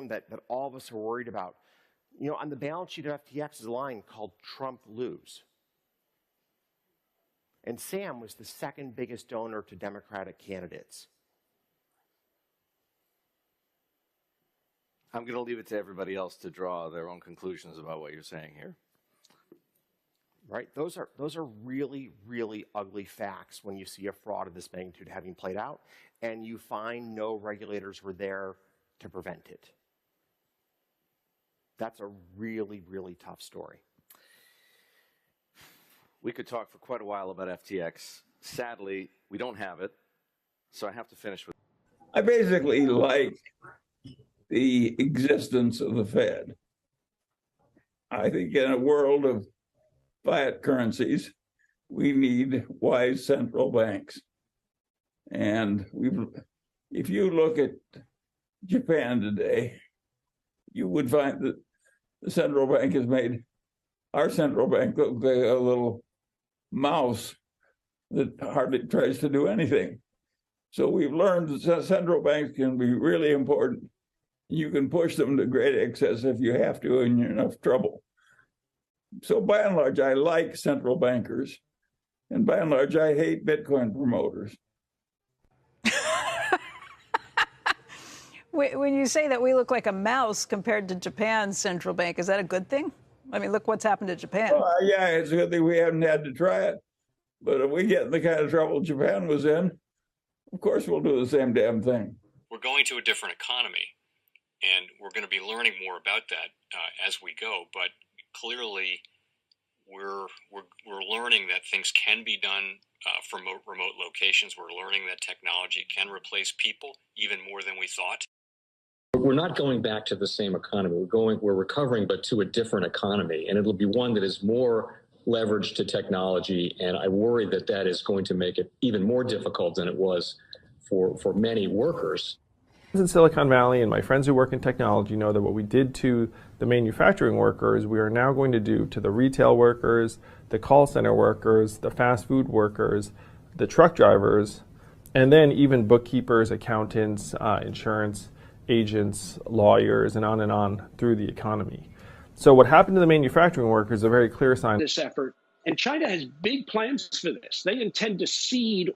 loan that all of us are worried about. You know, on the balance sheet of FTX is a line called Trump lose. And Sam was the second biggest donor to Democratic candidates. I'm going to leave it to everybody else to draw their own conclusions about what you're saying here. Right? Those are really, really ugly facts when you see a fraud of this magnitude having played out, and you find no regulators were there to prevent it. That's a really, really tough story. We could talk for quite a while about FTX. Sadly, we don't have it, so I have to finish with. I basically like the existence of the Fed. I think in a world of fiat currencies, we need wise central banks. And if you look at Japan today, you would find that the central bank has made our central bank look like a little mouse that hardly tries to do anything. So we've learned that central banks can be really important. You can push them to great excess if you have to, and you're in enough trouble. So by and large, I like central bankers. And by and large, I hate Bitcoin promoters. When you say that we look like a mouse compared to Japan's central bank, is that a good thing? I mean, look what's happened to Japan. Yeah, it's a good thing we haven't had to try it. But if we get in the kind of trouble Japan was in, of course we'll do the same damn thing. We're going to a different economy, and we're going to be learning more about that as we go. But clearly, we're learning that things can be done from remote locations. We're learning that technology can replace people even more than we thought. We're not going back to the same economy. We're recovering, but to a different economy, and it'll be one that is more leveraged to technology. And I worry that that is going to make it even more difficult than it was for many workers. In Silicon Valley, and my friends who work in technology know that what we did to the manufacturing workers, we are now going to do to the retail workers, the call center workers, the fast food workers, the truck drivers, and then even bookkeepers, accountants, insurance agents, lawyers, and on through the economy. So what happened to the manufacturing workers is a very clear sign. This effort, and China has big plans for this. They intend to seed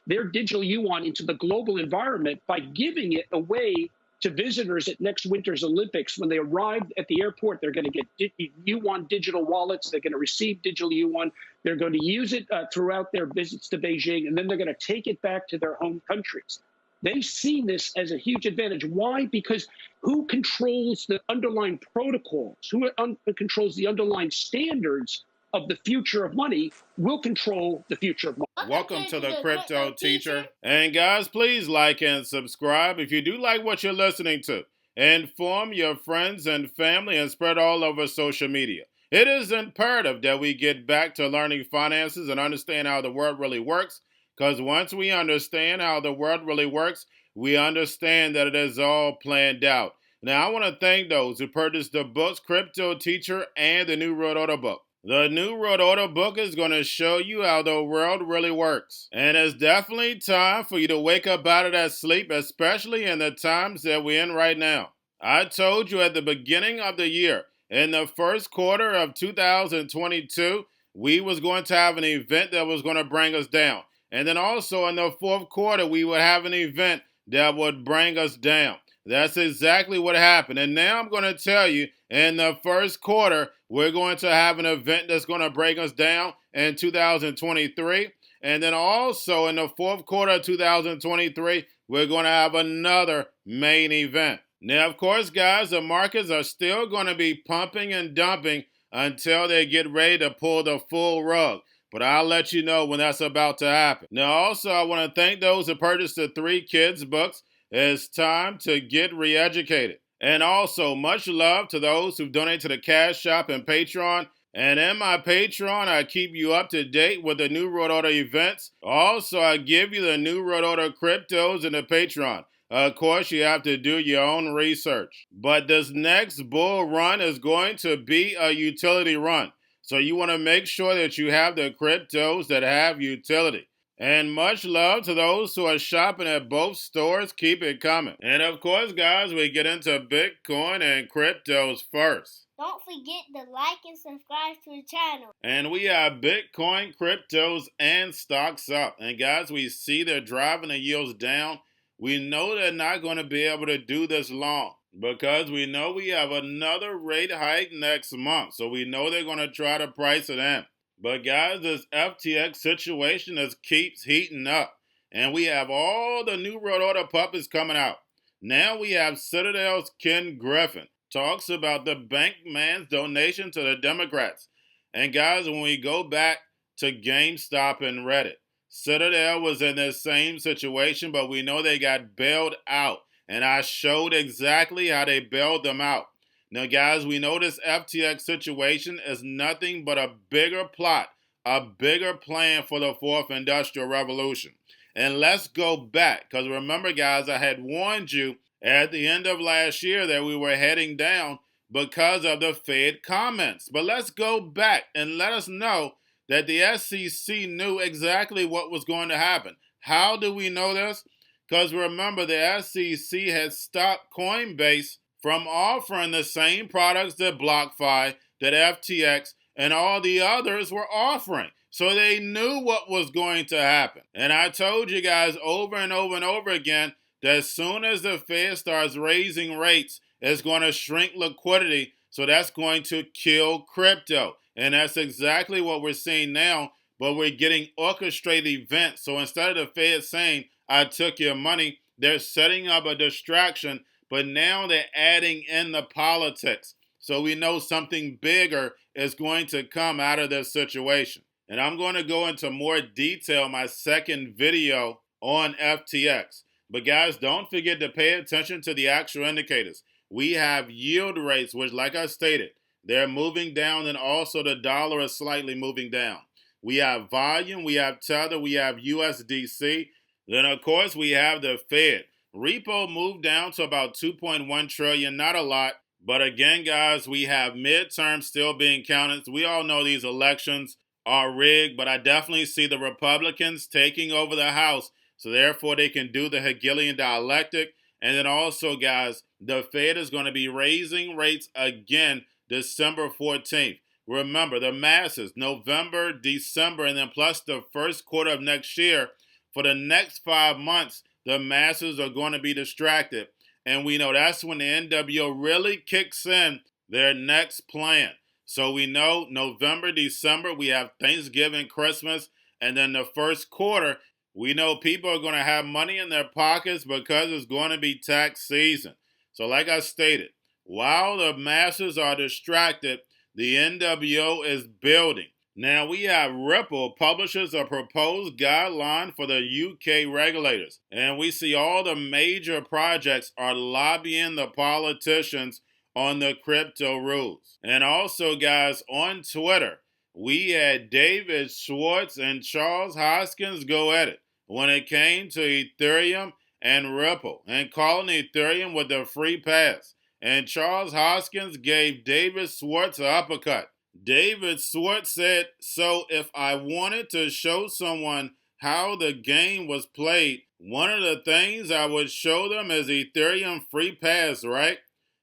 their digital yuan into the global environment by giving it away to visitors at next winter's Olympics. When they arrive at the airport, they're going to get yuan digital wallets. They're going to receive digital yuan. They're going to use it throughout their visits to Beijing, and then they're going to take it back to their home countries. They see this as a huge advantage. Why? Because who controls the underlying protocols, who controls the underlying standards of the future of money will control the future of money. Welcome to the Crypto Teacher. And guys, please like and subscribe if you do like what you're listening to. Inform your friends and family and spread all over social media. It is imperative that we get back to learning finances and understand how the world really works. Because once we understand how the world really works, we understand that it is all planned out. Now, I want to thank those who purchased the books, Crypto Teacher and the New World Order book. The New World Order book is going to show you how the world really works. And it's definitely time for you to wake up out of that sleep, especially in the times that we're in right now. I told you at the beginning of the year, in the first quarter of 2022, we was going to have an event that was going to bring us down. And then also in the fourth quarter, we would have an event that would bring us down. That's exactly what happened. And now I'm going to tell you, in the first quarter, we're going to have an event that's going to bring us down in 2023. And then also in the fourth quarter of 2023, we're going to have another main event. Now, of course, guys, the markets are still going to be pumping and dumping until they get ready to pull the full rug. But I'll let you know when that's about to happen. Now, also, I want to thank those who purchased the 3 Kids books. It's time to get re-educated. And also, much love to those who've donated to the Cash Shop and Patreon. And in my Patreon, I keep you up to date with the New World Order events. Also, I give you the New World Order cryptos in the Patreon. Of course, you have to do your own research. But this next bull run is going to be a utility run. So you want to make sure that you have the cryptos that have utility. And much love to those who are shopping at both stores. Keep it coming. And of course, guys, we get into Bitcoin and cryptos first. Don't forget to like and subscribe to the channel. And we have Bitcoin, cryptos, and stocks up. And guys, we see they're driving the yields down. We know they're not going to be able to do this long because we know we have another rate hike next month. So we know they're going to try to price it in. But guys, this FTX situation just keeps heating up. And we have all the new world order puppies coming out. Now we have Citadel's Ken Griffin talks about the Bankman's donation to the Democrats. And guys, when we go back to GameStop and Reddit, Citadel was in the same situation, but we know they got bailed out. And I showed exactly how they bailed them out. Now, guys, we know this FTX situation is nothing but a bigger plot, a bigger plan for the fourth industrial revolution. And let's go back, because remember, guys, I had warned you at the end of last year that we were heading down because of the Fed comments. But let's go back and let us know that the SEC knew exactly what was going to happen. How do we know this? Because remember, the SEC had stopped Coinbase from offering the same products that BlockFi, that FTX, and all the others were offering. So they knew what was going to happen. And I told you guys over and over and over again that as soon as the Fed starts raising rates, it's going to shrink liquidity. So that's going to kill crypto. And that's exactly what we're seeing now. But we're getting orchestrated events. So instead of the Fed saying, I took your money, they're setting up a distraction. But now they're adding in the politics. So we know something bigger is going to come out of this situation. And I'm going to go into more detail in my second video on FTX. But guys, don't forget to pay attention to the actual indicators. We have yield rates, which like I stated, they're moving down, and also the dollar is slightly moving down. We have volume, we have Tether, we have USDC. Then of course we have the Fed. Repo moved down to about 2.1 trillion, not a lot. But again, guys, we have midterms still being counted. We all know these elections are rigged, but I definitely see the Republicans taking over the House. So therefore, they can do the Hegelian dialectic. And then also, guys, the Fed is going to be raising rates again December 14th. Remember, the masses, November, December, and then plus the first quarter of next year, for the next 5 months, the masses are going to be distracted. And we know that's when the NWO really kicks in their next plan. So we know November, December, we have Thanksgiving, Christmas, and then the first quarter, we know people are going to have money in their pockets because it's going to be tax season. So like I stated, while the masses are distracted, the NWO is building. Now we have Ripple publishes a proposed guideline for the UK regulators. And we see all the major projects are lobbying the politicians on the crypto rules. And also, guys, on Twitter, we had David Schwartz and Charles Hoskinson go at it when it came to Ethereum and Ripple and calling Ethereum with a free pass. And Charles Hoskinson gave David Schwartz an uppercut. David Schwartz said, so if I wanted to show someone how the game was played, one of the things I would show them is Ethereum free pass, right?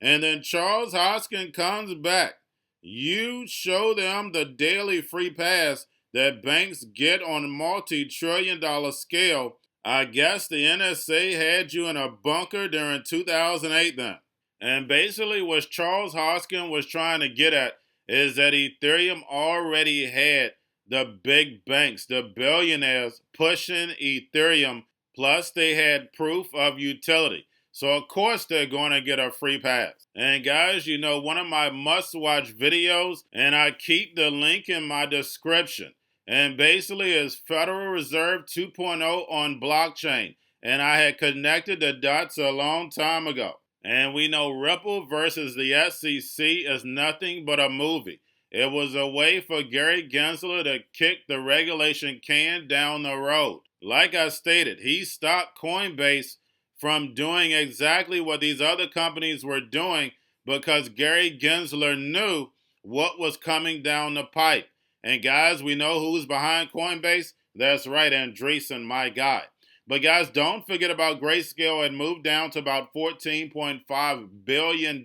And then Charles Hoskinson comes back. You show them the daily free pass that banks get on a multi-trillion-dollar scale. I guess the NSA had you in a bunker during 2008 then. And basically what Charles Hoskinson was trying to get at is that Ethereum already had the big banks, the billionaires pushing Ethereum, plus they had proof of utility. So of course they're going to get a free pass. And guys, you know, one of my must-watch videos, and I keep the link in my description, and basically is Federal Reserve 2.0 on blockchain. And I had connected the dots a long time ago. And we know Ripple versus the SEC is nothing but a movie. It was a way for Gary Gensler to kick the regulation can down the road. Like I stated, he stopped Coinbase from doing exactly what these other companies were doing because Gary Gensler knew what was coming down the pipe. And guys, we know who's behind Coinbase. That's right, Andreessen, my guy. But guys, don't forget about Grayscale. It moved down to about $14.5 billion.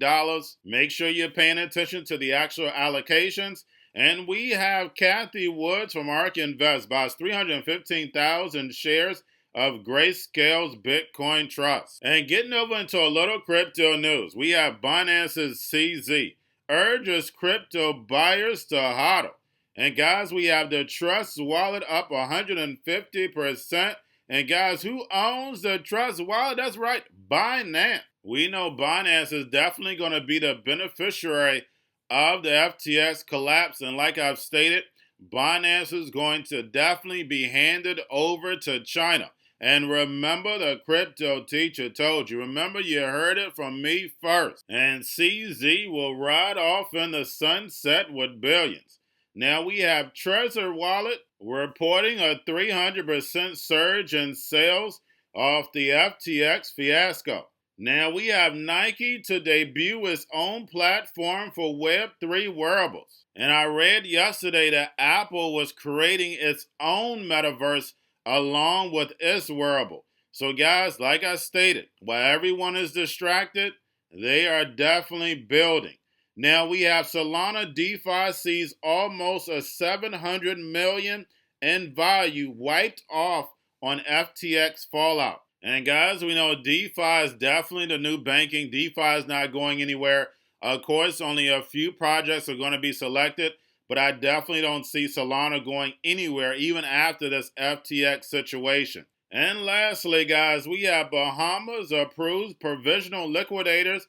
Make sure you're paying attention to the actual allocations. And we have Kathy Woods from ARK Invest buys 315,000 shares of Grayscale's Bitcoin Trust. And getting over into a little crypto news, we have Binance's CZ urges crypto buyers to hodl. And guys, we have the Trust wallet up 150%. And guys, who owns the Trust wallet? That's right, Binance. We know Binance is definitely going to be the beneficiary of the FTX collapse. And like I've stated, Binance is going to definitely be handed over to China. And remember, the crypto teacher told you. Remember, you heard it from me first. And CZ will ride off in the sunset with billions. Now we have Trezor Wallet reporting a 300% surge in sales off the FTX fiasco. Now we have Nike to debut its own platform for Web3 wearables. And I read yesterday that Apple was creating its own metaverse along with its wearable. So guys, like I stated, while everyone is distracted, they are definitely building. Now we have Solana DeFi sees almost a $700 million in value wiped off on FTX fallout. And guys, we know DeFi is definitely the new banking. DeFi is not going anywhere. Of course, only a few projects are going to be selected, but I definitely don't see Solana going anywhere even after this FTX situation. And lastly, guys, we have Bahamas approves provisional liquidators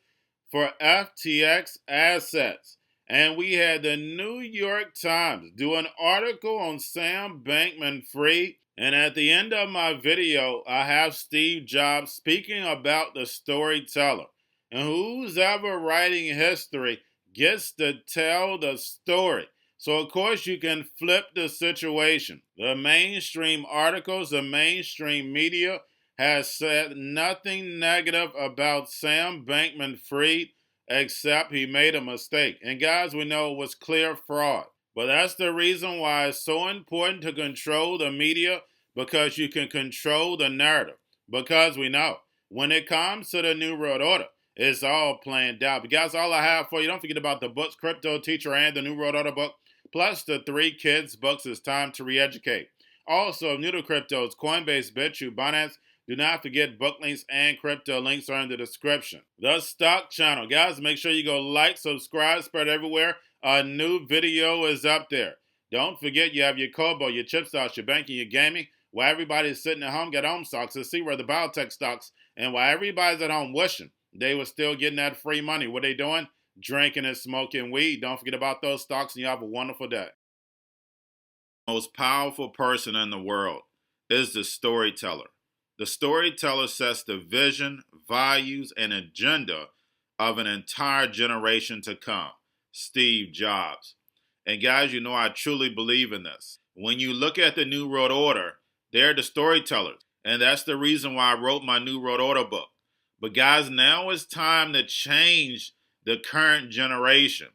for FTX assets. And we had the New York Times do an article on Sam Bankman-Fried. And at the end of my video, I have Steve Jobs speaking about the storyteller. And who's ever writing history gets to tell the story. So, of course, you can flip the situation. The mainstream articles, the mainstream media has said nothing negative about Sam Bankman-Fried except he made a mistake. And guys, we know it was clear fraud. But that's the reason why it's so important to control the media, because you can control the narrative. Because we know when it comes to the New World Order, it's all planned out. But guys, all I have for you, don't forget about the books, Cryptoteacher and the New World Order book, plus the 3 kids books. It's time to re-educate. Also, new to cryptos, Coinbase, Bitrue, Binance. Do not forget book links and crypto links are in the description. The Stock Channel. Guys, make sure you go like, subscribe, spread everywhere. A new video is up there. Don't forget you have your Kobo, your chip stocks, your banking, your gaming. While everybody's sitting at home, get home stocks to see where the biotech stocks. And while everybody's at home wishing they were still getting that free money, what they doing? Drinking and smoking weed. Don't forget about those stocks, and you have a wonderful day. The most powerful person in the world is the storyteller. The storyteller sets the vision, values, and agenda of an entire generation to come. Steve Jobs. And guys, you know I truly believe in this. When you look at the New World Order, they're the storytellers. And that's the reason why I wrote my New World Order book. But guys, now it's time to change the current generation.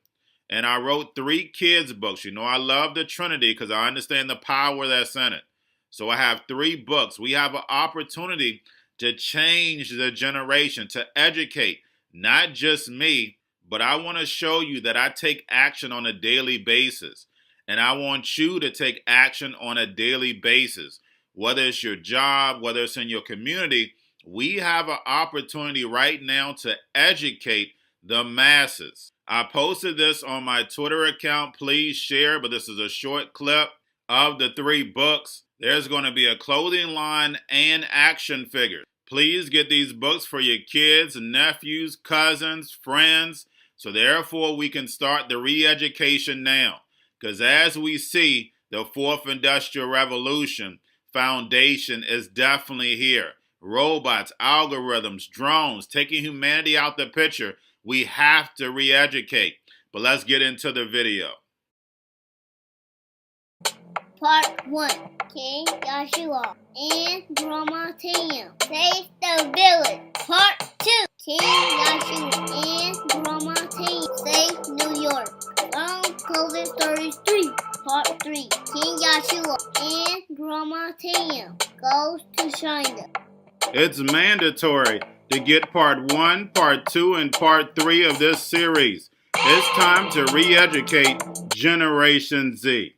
And I wrote 3 kids books. You know I love the Trinity because I understand the power that's in it. So I have 3 books. We have an opportunity to change the generation, to educate, not just me, but I want to show you that I take action on a daily basis. And I want you to take action on a daily basis. Whether it's your job, whether it's in your community, we have an opportunity right now to educate the masses. I posted this on my Twitter account. Please share, but this is a short clip of the 3 books. There's going to be a clothing line and action figures. Please get these books for your kids, nephews, cousins, friends, so therefore we can start the re-education now. Because as we see, the 4th Industrial Revolution foundation is definitely here. Robots, algorithms, drones, taking humanity out the picture. We have to re-educate. But let's get into the video. Part 1. King Joshua and Grandma Tam save the village. Part 2. King Joshua and Grandma Tam save New York from COVID 33. Part 3. King Joshua and Grandma goes to China. It's mandatory to get part 1, part 2, and part 3 of this series. It's time to re-educate Generation Z.